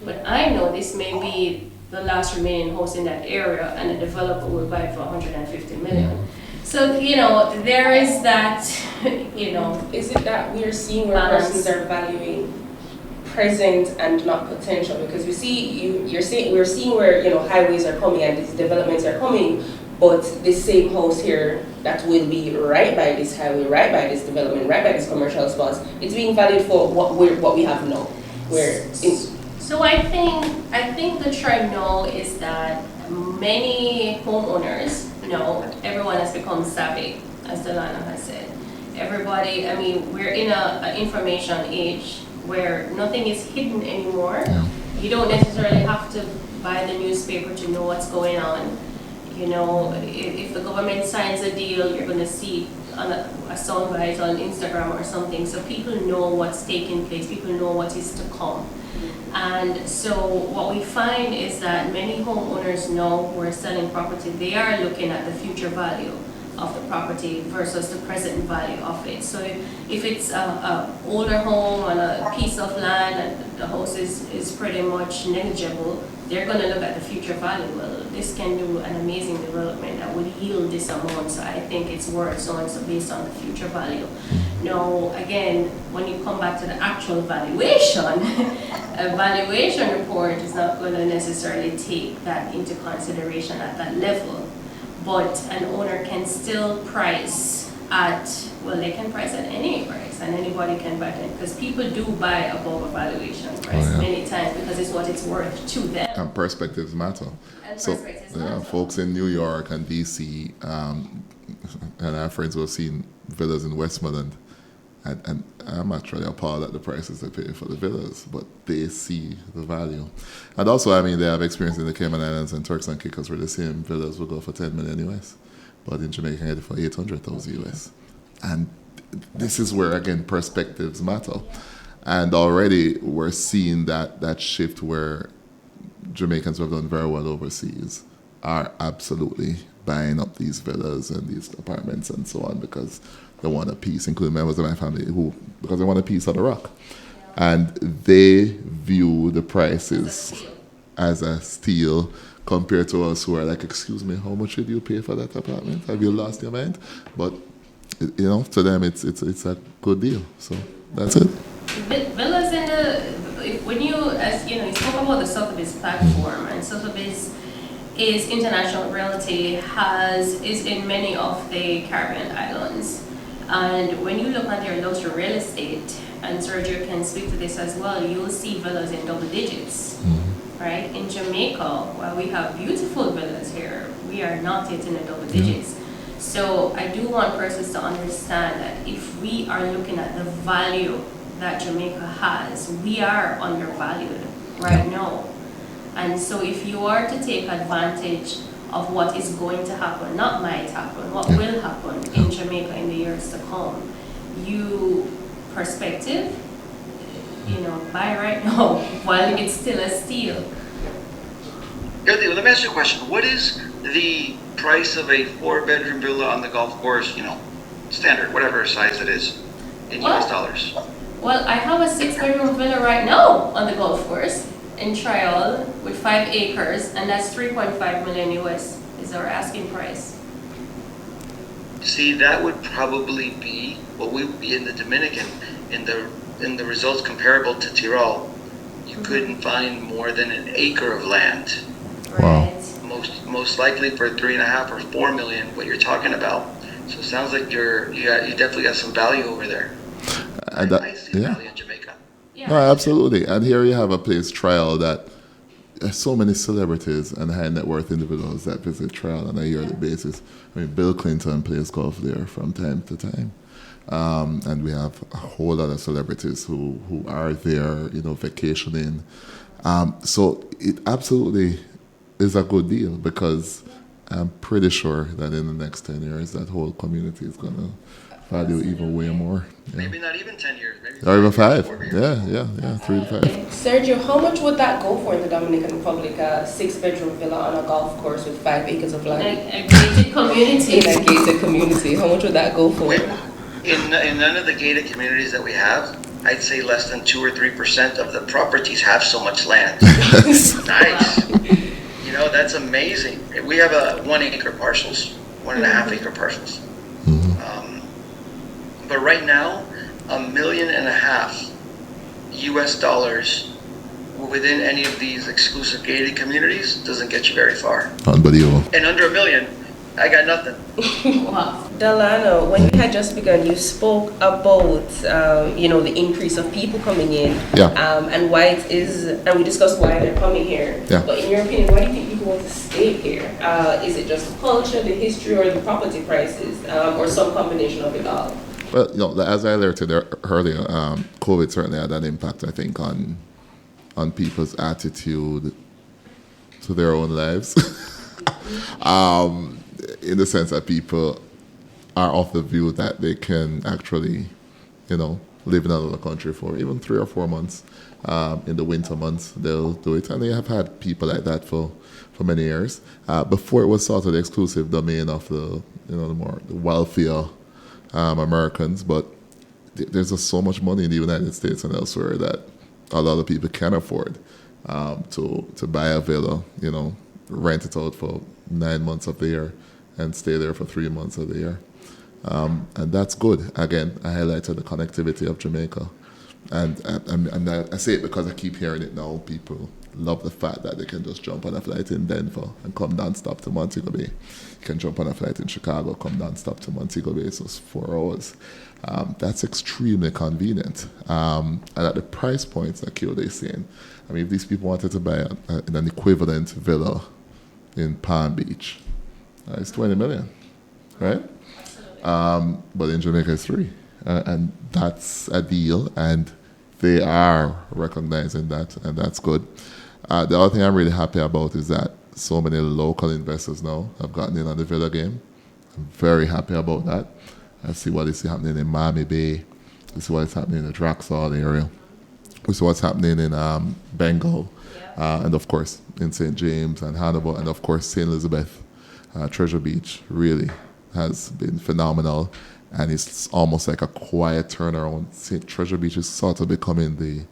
But I know this may be the last remaining house in that area, and the developer will buy it for $150 million. So, there is that, Is it that we're seeing where persons are valuing present and not potential? Because we're seeing where highways are coming and these developments are coming, but this same house here that will be right by this highway, right by this development, right by this commercial spots, it's being valued for what we have now. So I think the trend now is that many homeowners, everyone has become savvy, as Delano has said. Everybody, we're in an information age where nothing is hidden anymore. Yeah. You don't necessarily have to buy the newspaper to know what's going on. If the government signs a deal, you're going to see on a soundbite on Instagram or something. So people know what's taking place. People know what is to come. And so what we find is that many homeowners now who are selling property, they are looking at the future value of the property versus the present value of it. So if it's a older home on a piece of land and the house is pretty much negligible, they're going to look at the future value. Well, this can do an amazing development that would yield this amount, so I think it's worth so and so based on the future value. Now, again, when you come back to the actual valuation, a valuation report is not going to necessarily take that into consideration at that level. But an owner can still price they can price at any price, and anybody can buy it, because people do buy above a valuation price many times because it's what it's worth to them. And perspectives matter. Folks in New York and DC, and our friends who have seen villas in Westmoreland, and I'm actually appalled at the prices they pay for the villas, but they see the value. And also, they have experience in the Cayman Islands and Turks and Caicos where the same villas will go for $10 million US, but in Jamaica, you get it for $800,000 US. And this is where, again, perspectives matter. And already we're seeing that shift where Jamaicans who have done very well overseas are absolutely buying up these villas and these apartments and so on because they want a piece, including members of my family because they want a piece of the rock. And they view the prices as a steal compared to us who are like, excuse me, how much did you pay for that apartment? Have you lost your mind? But to them it's a good deal. So that's it. Villas when you spoke about the Sotheby's platform, and Sotheby's is international realty, is in many of the Caribbean islands. And when you look at their luxury real estate, and Sergio can speak to this as well, you'll see villas in double digits, right? In Jamaica, while we have beautiful villas here, we are not yet in the double digits. So I do want persons to understand that if we are looking at the value that Jamaica has, we are undervalued right now. And so if you are to take advantage of what is going to happen, not might happen, what will happen in Jamaica in the years to come, you perspective, buy right now while it's still a steal. Let me ask you a question. What is the price of a 4-bedroom villa on the golf course, standard, whatever size it is, in US dollars? Well, I have a 6-bedroom villa right now on the golf course in Trial with 5 acres, and that's 3.5 million US is our asking price. See, that would probably be what we would be in the Dominican, in the results comparable to Tyrol. You couldn't find more than an acre of land. Wow. Right. Most likely for 3.5 or 4 million, what you're talking about. So it sounds like you definitely got some value over there. And I see value in Jamaica. Yeah. No, absolutely. And here you have a place, Trial, that there's so many celebrities and high net worth individuals that visit Trial on a yearly basis. I mean, Bill Clinton plays golf there from time to time. And we have a whole lot of celebrities who are there, vacationing. So it absolutely is a good deal, because I'm pretty sure that in the next 10 years, that whole community is going to value even way more. Yeah. Maybe not even 10 years. Maybe Or even 5. 4 years. Yeah, 3 to 5. Sergio, how much would that go for in the Dominican Republic? A 6-bedroom villa on a golf course with 5 acres of land. A gated community. In a gated community, how much would that go for? In none of the gated communities that we have, I'd say less than 2 or 3% of the properties have so much land. Nice. That's amazing. We have 1-acre parcels, 1.5 acre parcels. But right now, $1.5 million US dollars within any of these exclusive gated communities doesn't get you very far. Unbelievable. And under $1 million, I got nothing. Wow. Delano, when you had just begun, you spoke about the increase of people coming in, and why it is, and we discussed why they're coming here. Yeah. But in your opinion, why do you think people want to stay here? Is it just the culture, the history, or the property prices, or some combination of it all? Well, as I alerted earlier, COVID certainly had an impact, I think, on people's attitude to their own lives. In the sense that people are of the view that they can actually, live in another country for even 3 or 4 months. In the winter months, they'll do it. And they have had people like that for many years. Before it was sort of the exclusive domain of the more wealthier Americans. But there's just so much money in the United States and elsewhere that a lot of people can afford to buy a villa, rent it out for 9 months of the year and stay there for 3 months of the year. And that's good. Again, I highlighted the connectivity of Jamaica. And I say it because I keep hearing it now. People love the fact that they can just jump on a flight in Denver and come non-stop to Montego Bay. You can jump on a flight in Chicago, come non-stop to Montego Bay, so it's 4 hours. That's extremely convenient. And at the price points that Keody is saying, I mean, if these people wanted to buy an equivalent villa in Palm Beach, it's 20 million, right? But in Jamaica, it's 3. And that's a deal, and they are recognizing that, and that's good. The other thing I'm really happy about is that so many local investors now have gotten in on the villa game. I'm very happy about that. I see what is happening in Miami Bay. I see what is happening in the Draxall area. We see what's happening in Bengal, and of course in St. James and Hannibal, and of course St. Elizabeth. Treasure Beach really has been phenomenal, and it's almost like a quiet turnaround. Treasure Beach is sort of becoming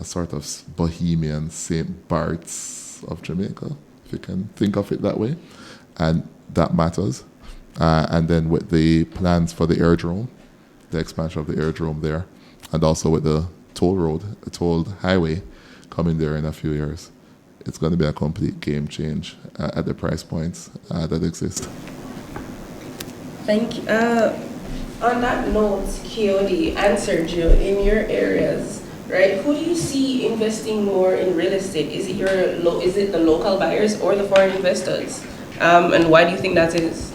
a sort of bohemian St. Bart's of Jamaica, if you can think of it that way, and that matters. And then with the plans for the airdrome, the expansion of the airdrome there, and also with the toll highway coming there in a few years, it's going to be a complete game change at the price points that exist. Thank you. On that note, Keody and Sergio, in your areas, right, who do you see investing more in real estate? Is it the local buyers or the foreign investors? And why do you think that is?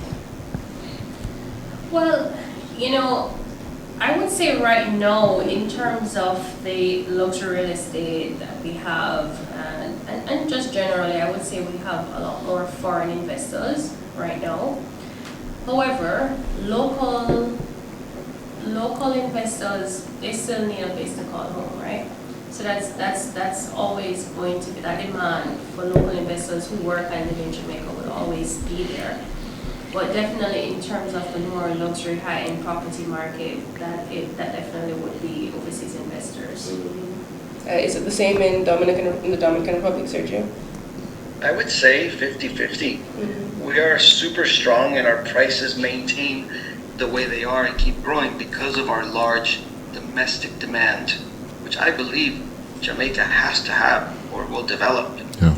Well, I would say right now, in terms of the luxury real estate that we have, and just generally, I would say we have a lot more foreign investors right now. However, local investors, they still need a place to call home, right? So that's always going to be, that demand for local investors who work and live in Jamaica will always be there. But definitely in terms of the more luxury high-end property market, that definitely would be overseas investors. Is it the same in the Dominican Republic, Sergio? I would say 50-50. We are super strong and our prices maintain the way they are and keep growing because of our large domestic demand, which I believe Jamaica has to have or will develop. Yeah.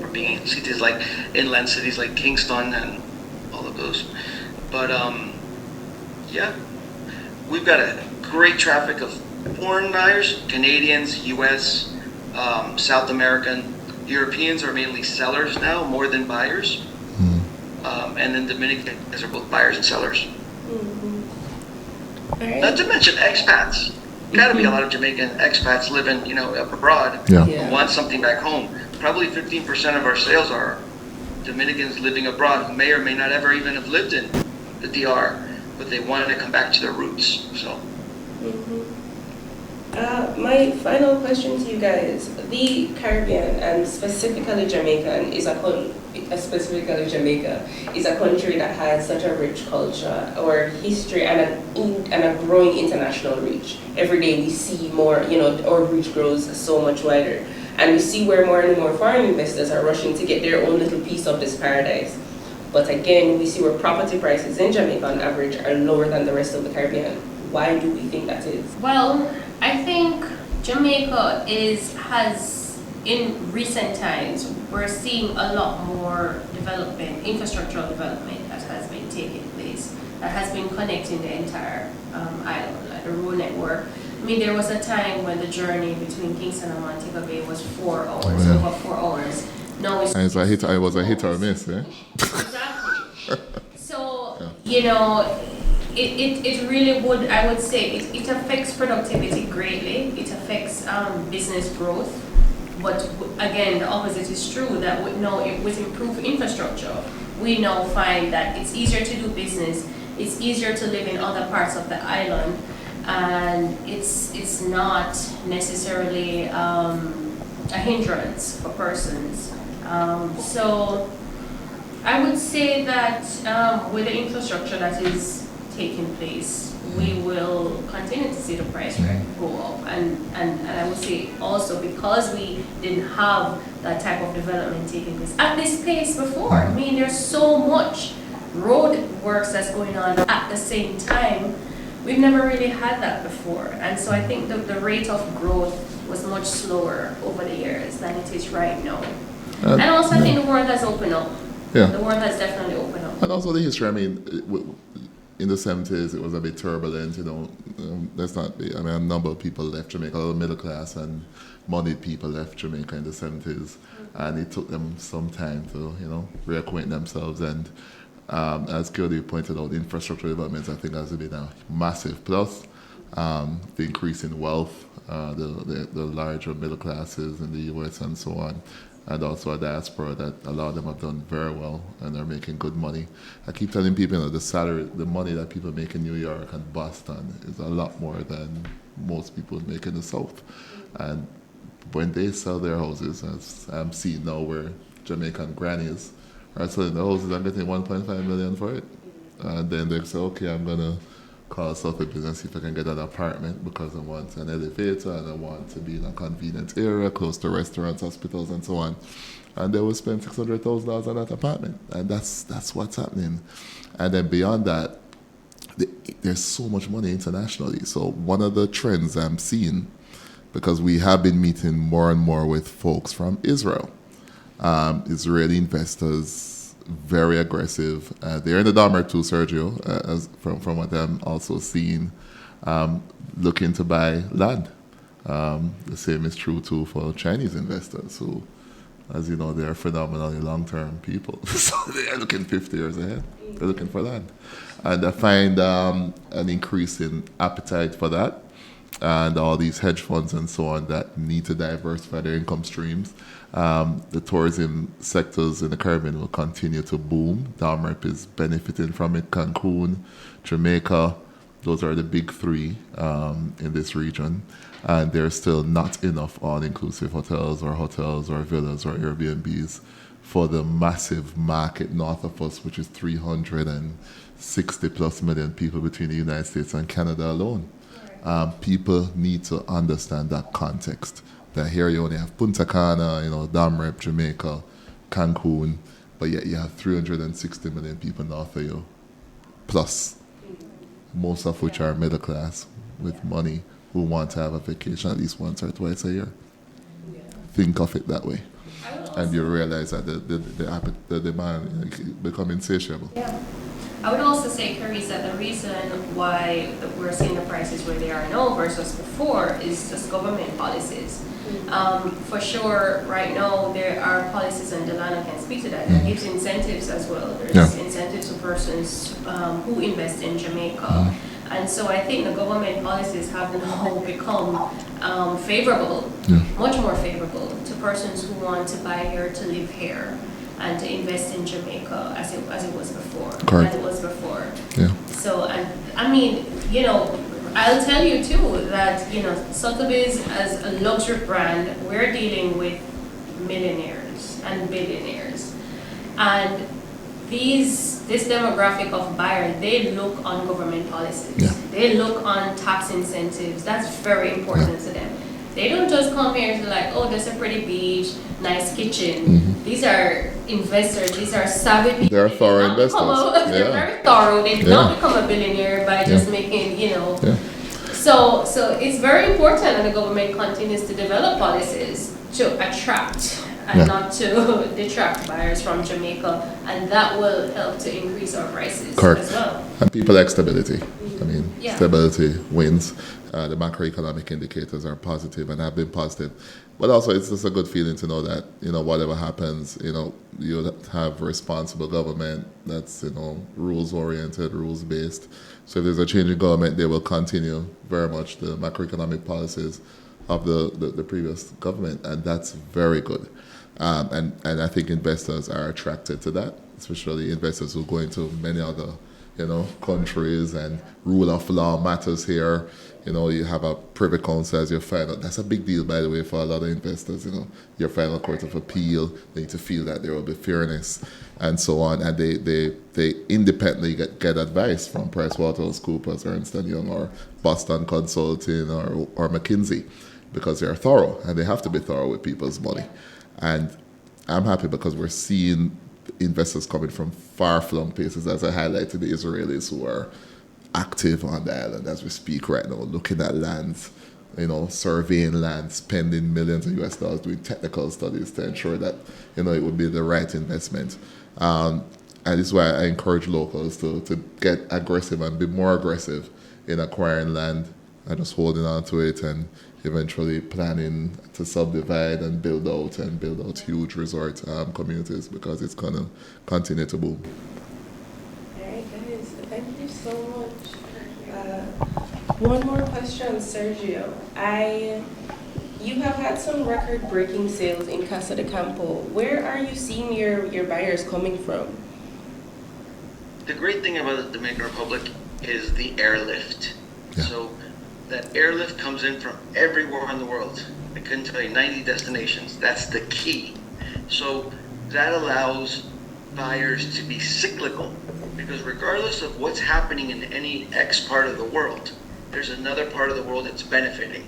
We're being in cities like inland cities like Kingston and all of those. But yeah, we've got a great traffic of foreign buyers, Canadians, US, South American. Europeans are mainly sellers now more than buyers. And then Dominicans are both buyers and sellers. Right. Not to mention expats. Got to be a lot of Jamaican expats living, abroad Yeah. who want something back home. Probably 15% of our sales are Dominicans living abroad who may or may not ever even have lived in the DR, but they wanted to come back to their roots. So. My final question to you guys: the Caribbean and specifically Jamaica is a country that has such a rich culture or history and a growing international reach. Every day we see more, our reach grows so much wider, and we see where more and more foreign investors are rushing to get their own little piece of this paradise. But again, we see where property prices in Jamaica on average are lower than the rest of the Caribbean. Why do we think that is? Well, I think Jamaica has in recent times, we're seeing a lot more development, infrastructural development that has been taking place, that has been connecting the entire island, like the road network. I mean, there was a time when the journey between Kingston and Montego Bay was 4 hours, over 4 hours. Now it's... I was a hit or miss, eh? Exactly. So, it really would, I would say, it affects productivity greatly. It affects business growth. But again, the opposite is true, that with improved infrastructure, we now find that it's easier to do business, it's easier to live in other parts of the island, and it's not necessarily a hindrance for persons. So I would say that with the infrastructure that is taking place, we will continue to see the price go up, and I would say also because we didn't have that type of development taking place at this pace before. I mean, there's so much road works that's going on at the same time. We've never really had that before, and so I think the rate of growth was much slower over the years than it is right now. And also I think the world has opened up. Yeah. The world has definitely opened up. And also the history, I mean, in the 70s, it was a bit turbulent, let's not be, a number of people left Jamaica, a lot of middle class and moneyed people left Jamaica in the 70s, and it took them some time to, reacquaint themselves. And as Keody pointed out, infrastructure developments, I think, has been a massive plus. The increase in wealth, the larger middle classes in the US and so on, and also a diaspora that a lot of them have done very well and are making good money. I keep telling people, the money that people make in New York and Boston is a lot more than most people make in the South. And when they sell their houses, as I'm seeing now where Jamaican grannies are selling their houses and getting 1.5 million for it. And then they say, okay, I'm going to call Sotheby and see if I can get an apartment because I want an elevator and I want to be in a convenient area close to restaurants, hospitals, and so on. And they will spend $600,000 on that apartment, and that's what's happening. And then beyond that, there's so much money internationally. So one of the trends I'm seeing, because we have been meeting more and more with folks from Israel, Israeli investors very aggressive. They're in the Dahmer too, Sergio, as from what I'm also seeing, looking to buy land. The same is true too for Chinese investors who, as you know, they are phenomenally long-term people. So they are looking 50 years ahead. They're looking for land. And I find an increase in appetite for that. And all these hedge funds and so on that need to diversify their income streams. The tourism sectors in the Caribbean will continue to boom. Dahmer is benefiting from it. Cancun, Jamaica, those are the big three in this region. And there's still not enough all-inclusive hotels or villas or Airbnbs for the massive market north of us, which is 360 plus million people between the United States and Canada alone. People need to understand that context. That here you only have Punta Cana, Dahmer, Jamaica, Cancun, but yet you have 360 million people north of you, plus most of which are middle class with money who want to have a vacation at least once or twice a year. Think of it that way. And you realize that the demand is becoming insatiable. Yeah. I would also say, Kerese, that the reason why we're seeing the prices where they are now versus before is just government policies. For sure, right now, there are policies, and Delano can speak to that gives incentives as well. There's incentives for persons who invest in Jamaica. And so I think the government policies have now become favorable, much more favorable to persons who want to buy here, to live here, and to invest in Jamaica as it was before. Correct. As it was before. Yeah. So, and I mean, I'll tell you too that, Sotheby's as a luxury brand, we're dealing with millionaires and billionaires. And this demographic of buyer, they look on government policies. Yeah. They look on tax incentives. That's very important to them. They don't just come here to there's a pretty beach, nice kitchen. These are investors. These are savvy people. They're thorough investors. They're very thorough. They did not become a billionaire by just making, So it's very important that the government continues to develop policies to attract and not to detract buyers from Jamaica, and that will help to increase our prices as well. And people like stability. Stability wins. The macroeconomic indicators are positive and have been positive. But also, it's just a good feeling to know that, whatever happens, you'll have responsible government that's, rules-oriented, rules-based. So if there's a change in government, they will continue very much the macroeconomic policies of the previous government, and that's very good. And I think investors are attracted to that, especially investors who go into many other, countries, and rule of law matters here. You have a privy council as your final. That's a big deal, by the way, for a lot of investors. Your final court of appeal. They need to feel that there will be fairness and so on. And they independently get advice from PricewaterhouseCoopers, Ernst & Young, or Boston Consulting, or McKinsey, because they're thorough, and they have to be thorough with people's money. And I'm happy because we're seeing investors coming from far-flung places, as I highlighted, the Israelis who are active on the island as we speak right now, looking at lands, surveying land, spending millions of US dollars doing technical studies to ensure that, it would be the right investment. And this is why I encourage locals to get aggressive and be more aggressive in acquiring land and just holding on to it and eventually planning to subdivide and build out huge resort communities, because it's going to continue to boom. All right, guys, thank you so much. One more question, Sergio. You have had some record-breaking sales in Casa de Campo. Where are you seeing your buyers coming from? The great thing about the Dominican Republic is the airlift. Yeah. So that airlift comes in from everywhere in the world. I couldn't tell you 90 destinations. That's the key. So that allows buyers to be cyclical, because regardless of what's happening in any X part of the world, there's another part of the world that's benefiting.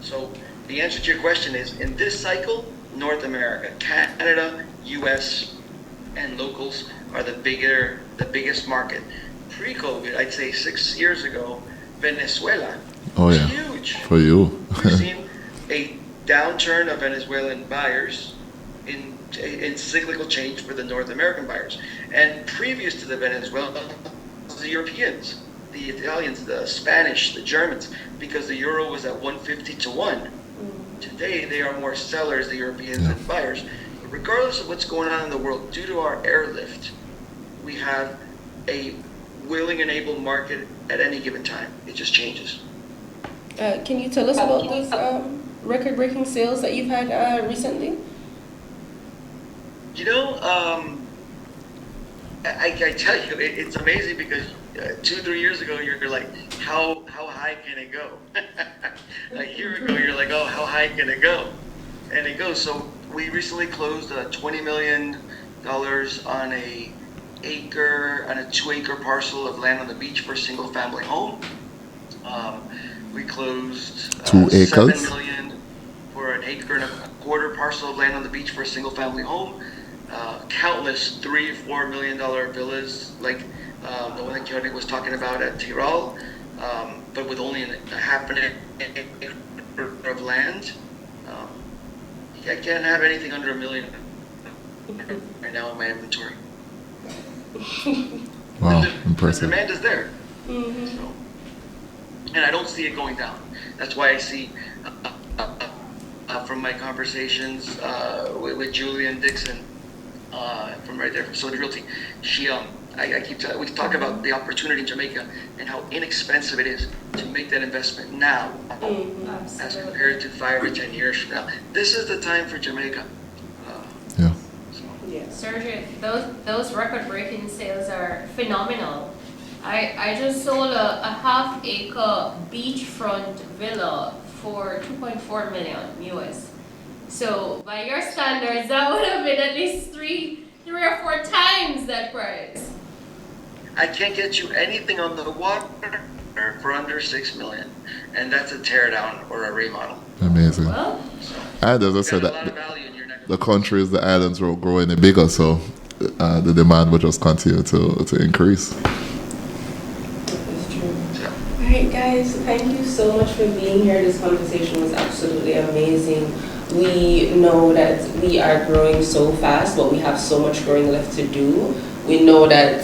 So the answer to your question is, in this cycle, North America, Canada, US, and locals are the biggest market. Pre-COVID, I'd say 6 years ago, Venezuela was huge. For you. We've seen a downturn of Venezuelan buyers in cyclical change for the North American buyers. And previous to the Venezuelans, the Europeans, the Italians, the Spanish, the Germans, because the euro was at 150 to 1. Today, they are more sellers, the Europeans, than buyers. But regardless of what's going on in the world, due to our airlift, we have a willing and able market at any given time. It just changes. Can you tell us about those record-breaking sales that you've had recently? You know, I tell you, it's amazing because 2-3 years ago, you're like, how high can it go? A year ago, you're like, oh, how high can it go? And it goes. So we recently closed $20 million on a 2-acre parcel of land on the beach for a single-family home. We closed 2 acres? $7 million for an 1.25-acre parcel of land on the beach for a single-family home. Countless $3-4 million villas, like the one that Keody was talking about at Tirol, but with only a half an acre of land. I can't have anything under $1 million right now in my inventory. Wow, impressive. The demand is there. So, and I don't see it going down. That's why I see from my conversations with Julian Dixon from right there from Sotheby Realty, we talk about the opportunity in Jamaica and how inexpensive it is to make that investment now as compared to 5 or 10 years from now. This is the time for Jamaica. Sergio, those record-breaking sales are phenomenal. I just sold a half-acre beachfront villa for $2.4 million US. So by your standards, that would have been at least three or four times that price. I can't get you anything on the water for under $6 million, and that's a tear down or a remodel. Amazing. Well, And as I said, got a lot of value in your neck. the countries, the islands were growing bigger, so the demand will just continue to increase. That's true. All right, guys, thank you so much for being here. This conversation was absolutely amazing. We know that we are growing so fast, but we have so much growing left to do. We know that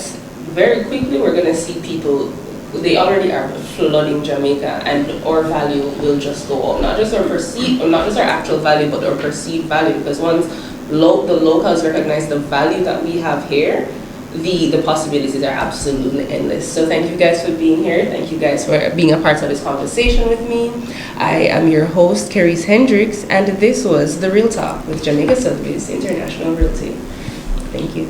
very quickly we're going to see people, they already are flooding Jamaica, and our value will just go up. Not just our actual value, but our perceived value. Because once the locals recognize the value that we have here, the possibilities are absolutely endless. So thank you guys for being here. Thank you guys for being a part of this conversation with me. I am your host, Kerese Hendricks, and this was The Real Talk with Jamaica Sotheby's International Realty. Thank you.